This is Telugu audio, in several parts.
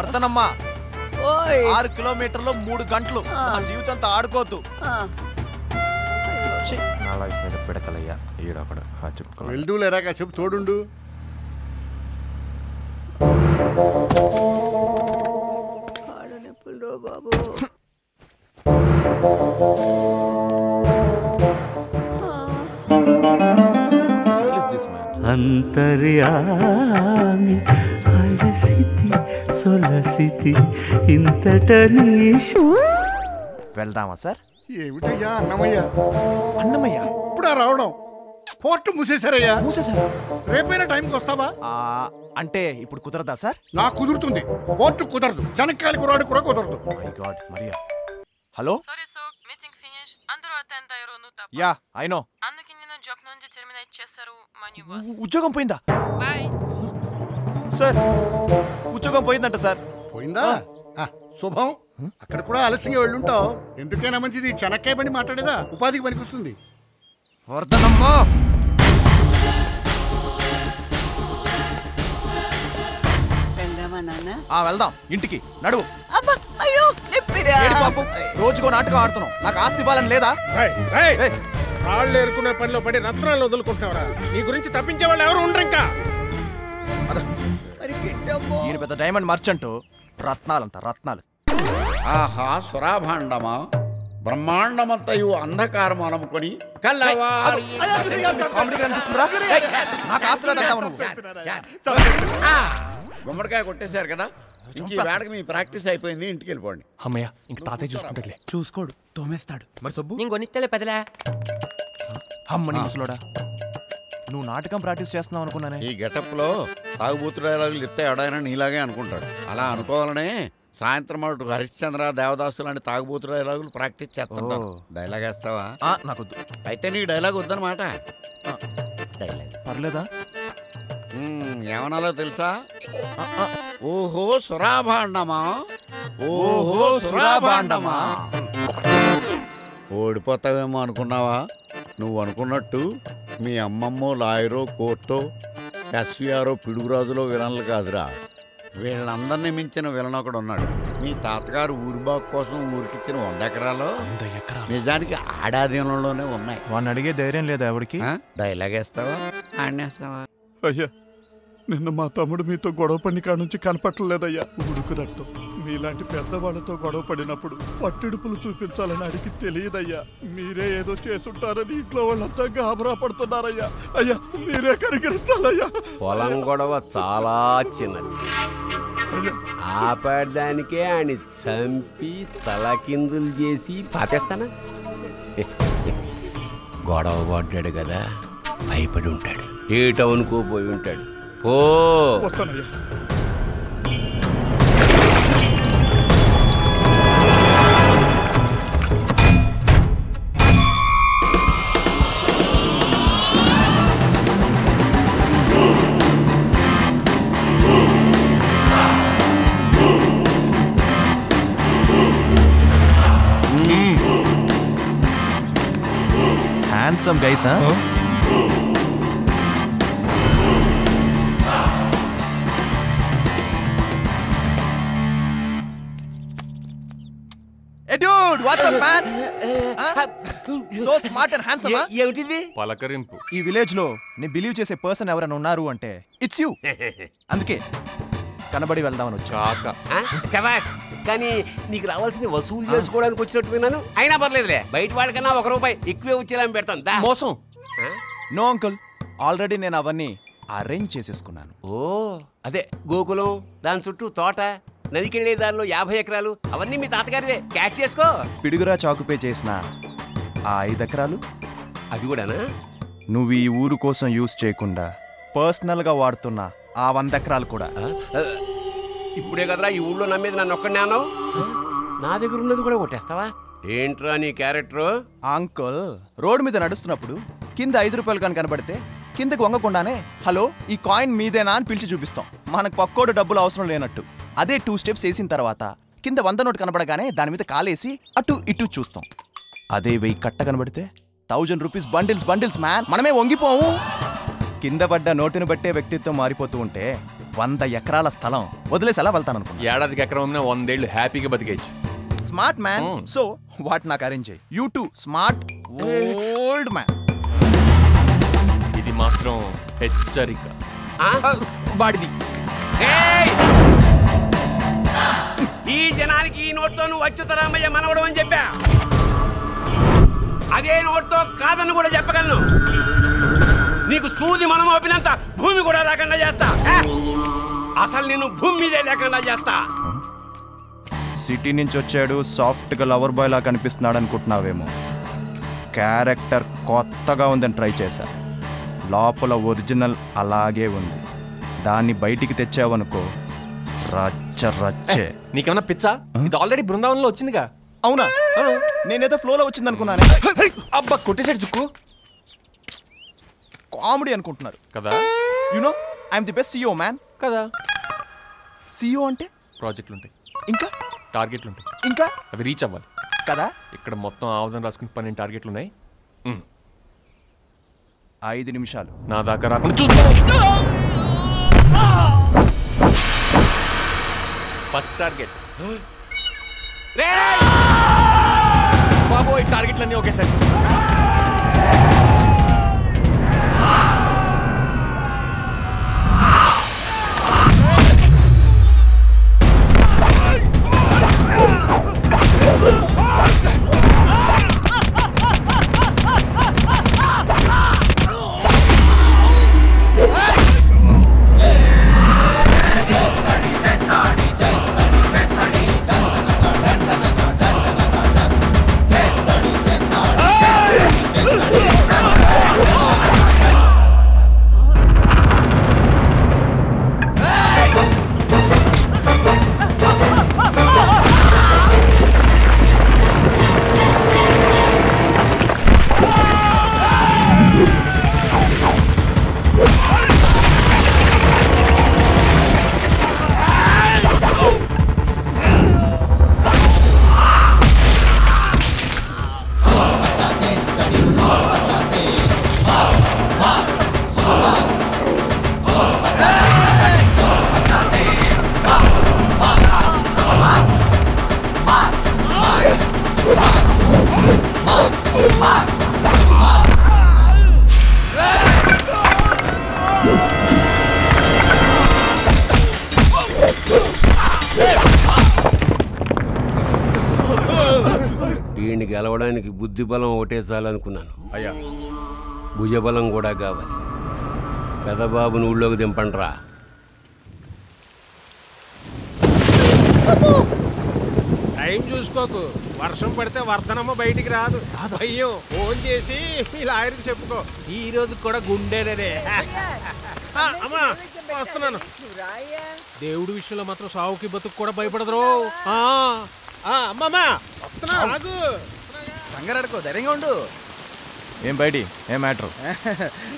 వర్ధనమ్మా 6 కిలోమీటర్లు 3 గంటలు నా జీవితంతో ఆడుకోవద్దు. నా లైఫ్ మీద పిడకలయ్యా ఈడొకడు వెళ్దూలేరా కాసేపు తోడుండు. బాబు అంతర్యామి అలసితి సొలసితి ఇంతట నీషు. వెళ్దామా సార్? ఏమిటయ్యా అన్నమయ్య? అన్నమయ్య ఇప్పుడా రావడం? పోర్టు మూసేశారయ్యా. మూసేశారా? రేపైనా టైంకి వస్తావా? అంటే ఇప్పుడు కుదరదా సార్? నాకు కుదురుతుంది, కోర్టు కుదరదు. జనకాయలు కురాడు కూడా కుదరదు. My God Mariya. Hello sorry sir, meeting finished. అందరూ అటెండ్ అయ్యారు. Yeah I know. అందుకే నేను జాబ్ నుంచి టెర్మినేట్ చేశారు మా న్యూ బాస్. ఉద్యోగం పోయిందా? బై సార్ ఉద్యోగం పోయిందంట సార్. పోయిందా? శుభం. అక్కడ కూడా ఆలస్యంగా వెళ్ళుంటావు. ఎందుకైనా మంచిది చెనక్కాయ బండి మాట్లాడేదా, ఉపాధికి పనికొస్తుంది. వర్ధనమ్మా వెళ్దాం ఇంటికి. నడువు. రోజుకో నాటకం ఆడుతున్నావు. నాకు ఆస్తి ఇవ్వాలని లేదా? రాళ్ళు ఏరుకునే పనిలో పడి రత్నాలు వదులుకుంటున్నావురా. నీ గురించి తప్పించే వాళ్ళు ఎవరు ఉండరు. ఇంకా ఈయన పెద్ద డైమండ్ మర్చెంట్. రత్నాలంట రత్నాలు. ఆహా సురాభాండమా, బ్రహ్మాండమంతయు అంధకారం అనుకొని గుమ్మడికాయ కొట్టేశారు కదా. ఇంక ఈ వేళకి మీ ప్రాక్టీస్ అయిపోయింది. ఇంటికి వెళ్ళిపోండి. అమ్మయ్య ఇంక తాతయ్య చూసుకుంటాడులే. చూసుకోడు, తోమేస్తాడు. మరి సబ్బు నేను కొనిస్తలే పెదలే. అమ్మని ముసలోడా, నువ్వు నాటకం ప్రాక్టీస్ చేస్తున్నావు అనుకున్నానే. ఈ గెటప్ లో తాగుబోతు డైలాగులు చెప్తే ఎవడైనా నీలాగే అనుకుంటాడు. అలా అనుకోవాలనే సాయంత్రం అటు హరిశ్చంద్ర, దేవదాసు లాంటి తాగుబోతు డైలాగులు ప్రాక్టీస్ చేస్తుంటాను. డైలాగ్ వేస్తావా? నాకొద్దు. అయితే నీ డైలాగ్ వద్దనమాట. డైలాగ్ పర్లేదా? ఏమనాలో తెలుసా? ఓహో సురాభాండమా, ఓహో సురాభాండమా. ఓడిపోతావేమో అనుకున్నావా? నువ్వు అనుకున్నట్టు మీ అమ్మమ్మో లాయరో కోర్టో ఎస్వీఆరో పిడుగురాజులో విలన్లు కాదురా. వీళ్ళందరినీ మించిన విలన్ ఒకడు ఉన్నాడు. మీ తాతగారు ఊరిబాగు కోసం ఊరికిచ్చిన 100 ఎకరాలు నిజానికి ఆడాధీనంలోనే ఉన్నాయి. వాడిని అడిగే ధైర్యం లేదా ఎవరికి? డైలాగ్ వేస్తావా, ఆడేస్తావా? అయ్యా నిన్న మా తమ్ముడు మీతో గొడవ పడిన కాడ నుంచి కనపట్టలేదయ్యా. ఉడుకు రక్తం. మీలాంటి పెద్దవాళ్లతో గొడవ పడినప్పుడు పట్టిడుపులు చూపించాలని అడిగి తెలియదయ్యా. మీరే ఏదో చేసుంటారని ఇంట్లో వాళ్ళంతా గాబరా పడుతున్నారయ్యా. అయ్యా మీరే కనికరించాలయ్యా. పొలం గొడవ చాలా చిన్నది. ఆపడడానికే ఆయన చంపి తలకిందులు చేసి పాతేస్తానా? గొడవ పడ్డాడు కదా, భయపడి ఉంటాడు. ఏ టౌన్కో పోయి ఉంటాడు. ఓ వస్తానయ్యా. Handsome guys. Dude, what's up, man? So smart and handsome, huh? ఏమిటిది? పలకరింపు. ఈ విలేజ్ లో నేను బిలీవ్ చేసే పర్సన్ ఎవరైనా ఉన్నారు అంటే ఇట్స్ యూ. అందుకే కనబడి వెళ్దామని వచ్చా. శభాష్. కానీ నీకు రావాల్సింది వసూలు చేసుకోవడానికి వచ్చినట్టు విన్నాను. అయినా పర్లేదులే, బయట వాళ్ళకన్నా ₹1 ఎక్కువే వచ్చేలా పెడతాను. మోసం. నో అంకుల్, ఆల్రెడీ నేను అవన్నీ అరేంజ్ చేసేసుకున్నాను. ఓ అదే గోకులం, దాని చుట్టూ తోట, నదికెళ్లే దానిలో 50 ఎకరాలు అవన్నీ మీ తాతగారివే. క్యాష్ చేసుకో. పిడుగురా చాకుపే చేసిన ఆ 5 ఎకరాలు అవి కూడానా? నువ్వు ఈ ఊరు కోసం యూజ్ చేయకుండా పర్సనల్ గా వాడుతున్న ఆ 100 ఎకరాలు కూడా. ఇప్పుడే కదరా ఈ ఊళ్ళో నమ్మేది నన్ను ఒక్కడినే అన్నావు. నా దగ్గర ఉన్నది కూడా కొట్టేస్తావా? ఏంట్రా నీ క్యారెక్టర్? అంకుల్, రోడ్డు మీద నడుస్తున్నప్పుడు కింద ₹5 కానీ కనబడితే కిందకి వంగకుండానే హలో ఈ కాయిన్ మీదేనా అని పిలిచి చూపిస్తాం. మనకు పక్కోడు డబ్బులు అవసరం లేనట్టు. అదే 2 స్టెప్స్ వేసిన తర్వాత కింద 100 నోటు కనబడగానే దాని మీద కాలేసి అటు ఇటు చూస్తాం. అదే 1000 కట్ట కనబడితే ₹1000 బండిల్స్ మ్యాన్. మనమే వంగిపోము. కింద పడ్డ నోటిని బట్టే వ్యక్తిత్వం మారిపోతూ ఉంటే 100 ఎకరాల స్థలం వదిలేసి ఎలా వెళ్తాను అనుకున్నా. ఏడాదికి ఎకరం 100 ఏళ్ళు హ్యాపీగా బతికేయచ్చు. Smart man. సో వాట్ నాకు అరేంజ్ చేయి. You too smart old man. ఇది మాత్రం హెచ్చరిక. వాడిది. ఈ జనానికి ఈ నోట్తో నువ్వు అచ్యుతరామయ్య మనవడం అని చెప్పా. అదే నోట్తో కాదని కూడా చెప్పగలను. నీకు సూది మనం మోపినంత భూమి కూడా లేకుండా చేస్తా. అసలు నేను భూమి మీదే లేకుండా చేస్తా. సిటీ నుంచి వచ్చాడు, సాఫ్ట్ గా లవర్ బాయ్ లా కనిపిస్తున్నాడు అనుకుంటున్నావేమో. క్యారెక్టర్ కొత్తగా ఉందని ట్రై చేశా. లోపల ఒరిజినల్ అలాగే ఉంది. దాన్ని బయటికి తెచ్చావనుకో రచ్చ రచ్చే. నీకేమన్నా పిచ్చా? ఇది ఆల్రెడీ బృందావనంలో వచ్చిందిగా. అవునా? నేనేదో ఫ్లోలో వచ్చింది అనుకున్నాను. అబ్బా కొట్టేసాడు చుక్కు. కామెడీ అనుకుంటున్నారు కదా. You know I'm the best CEO man. కదా. సిఇఓ అంటే ప్రాజెక్టులు ఉంటాయి, ఇంకా టార్గెట్లు ఉంటాయి, ఇంకా అవి రీచ్ అవ్వాలి కదా. ఇక్కడ మొత్తం ఆవుదం రాసుకుని 12 టార్గెట్లు ఉన్నాయి. 5 నిమిషాలు నా దాకా రాకుండా చూసుకో. First target. బాబోయ్ టార్గెట్లన్నీ ఒకేసారి. వీడిని గెలవడానికి బుద్ధి బలం ఓటేసాలనుకున్నాను. అయ్యా భుజబలం కూడా కావాలి. పెదబాబుని ఊళ్ళోకి దింపండ్రా. టైం చూసుకోకు. వర్షం పడితే వర్ధనమ్మ బయటికి రాదు. అయ్యో ఫోన్ చేసి మీ లాయర్కి చెప్పుకో. ఈ రోజు కూడా గుండెనే. అమ్మా వస్తున్నాను. దేవుడి విషయంలో మాత్రం సావుకి బతుకు కూడా భయపడదురు. అమ్మమ్మా వస్తున్నా. నాకు కంగారడుకో, ధైర్యంగా ఉండు. ఏం బయటి ఏం మ్యాటర్?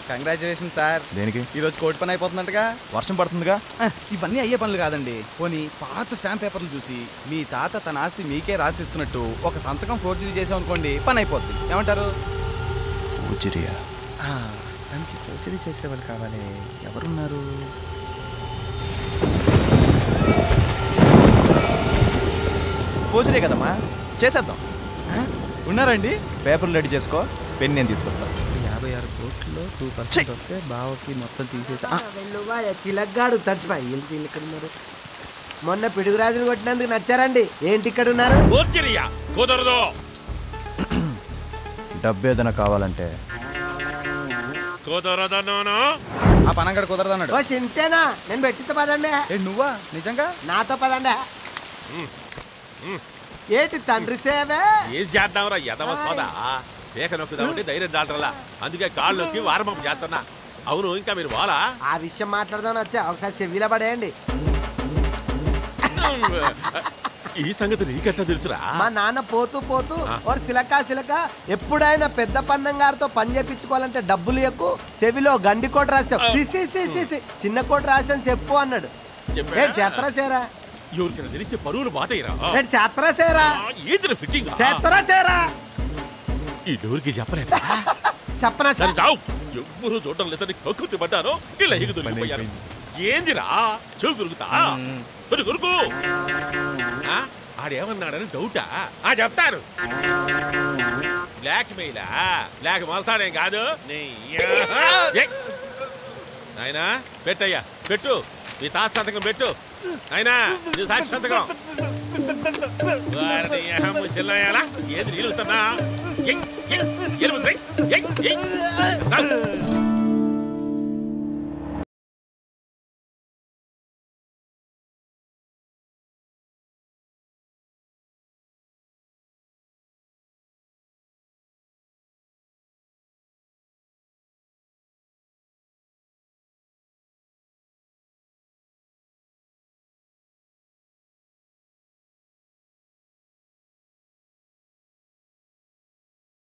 Congratulation sir. దేనికి? ఈరోజు కోర్టు పని అయిపోతుందంటగా. వర్షం పడుతుందిగా. ఇవన్నీ అయ్యే పనులు కాదండి. పోనీ పాత స్టాంప్ పేపర్లు చూసి మీ తాత తన ఆస్తి మీకే రాసిస్తున్నట్టు ఒక సంతకం ఫోర్జరీ చేసామనుకోండి, పని అయిపోద్ది. ఏమంటారు? ఫోర్జరీయా? దానికి ఫోర్జరీ చేసేవాళ్ళు కావాలి. ఎవరున్నారు? ఫోర్జరీ కదమ్మా, చేసేద్దాం. ఉన్నారండి? పేపర్లు రెడీ చేసుకో, పెన్ నేను తీసుకొస్తాను. 56 కోట్లలో 2% వస్తే బావకి మొత్తం తీసేసా. చిలగ్గాడు తడిచిపోయి ఇక్కడ ఉన్నారు. మొన్న పిడుగురాజులు కొట్టినందుకు నచ్చారండి. ఏంటి ఇక్కడ ఉన్నారు? కుదరదు. డబ్బు ఏదైనా కావాలంటే కుదరదన్నాను. ఆ పనంగడ కుదరదన్నాడు. ఓ చింతేనా? నేను పెట్టితే పదండి. నువ్వా? నిజంగా? నాతో పదండి. ఏంటి తండ్రి సేవే? ఏం చేద్దాంరా ఎదవ సోదా. దేక నొక్కుదామంటే ధైర్యం దాటరలా. అందుకే కాళ్ళకి వారమం చేస్తున్నా. అవును, ఇంకా మీరు వాళ్ళ ఆ విషయం మాట్లాడదామని వచ్చా. ఒకసారి చెవిలో పడేయండి. ఈ సంగతి నీకెట్లా తెలుసురా? మా నాన్న పోతూ పోతూ వాడు సిలక ఎప్పుడైనా పెద్ద పన్నం గారితో పని చేపించుకోవాలంటే డబ్బులు ఎక్కువ, చెవిలో గండి కోట రాసావు, చిన్న కోట రాసాను చెప్పు అన్నాడు. చేత్తరా సేరా? ఎవరికైనా తెలిస్తే పరువులు బాతయ్యరా. చేత్తరా సేరా? ఏంటి ఫిట్టింగ్? చేత్తరా సేరా? ఈ డోర్కి చెప్పలేదు. చెప్పనా సరే చావు ఎవ్వరు చూడడం లేదని కక్కుర్తి పడ్డాను ఇలా ఎగుదొరికిపోయాను ఏందిరా చెవు దొరుకుతా కొరుకు ఆడేమన్నాడని డౌటా చెప్తారు బ్లాక్ మెయిలా బ్లాక్ మొలతాడేం కాదు నాయనా పెట్టయ్యా పెట్టు నీ తాత సంతకం పెట్టు అయినా నీ సాక్షి సంతకం ముసలాయాలా ఏది నిలుగుతున్నా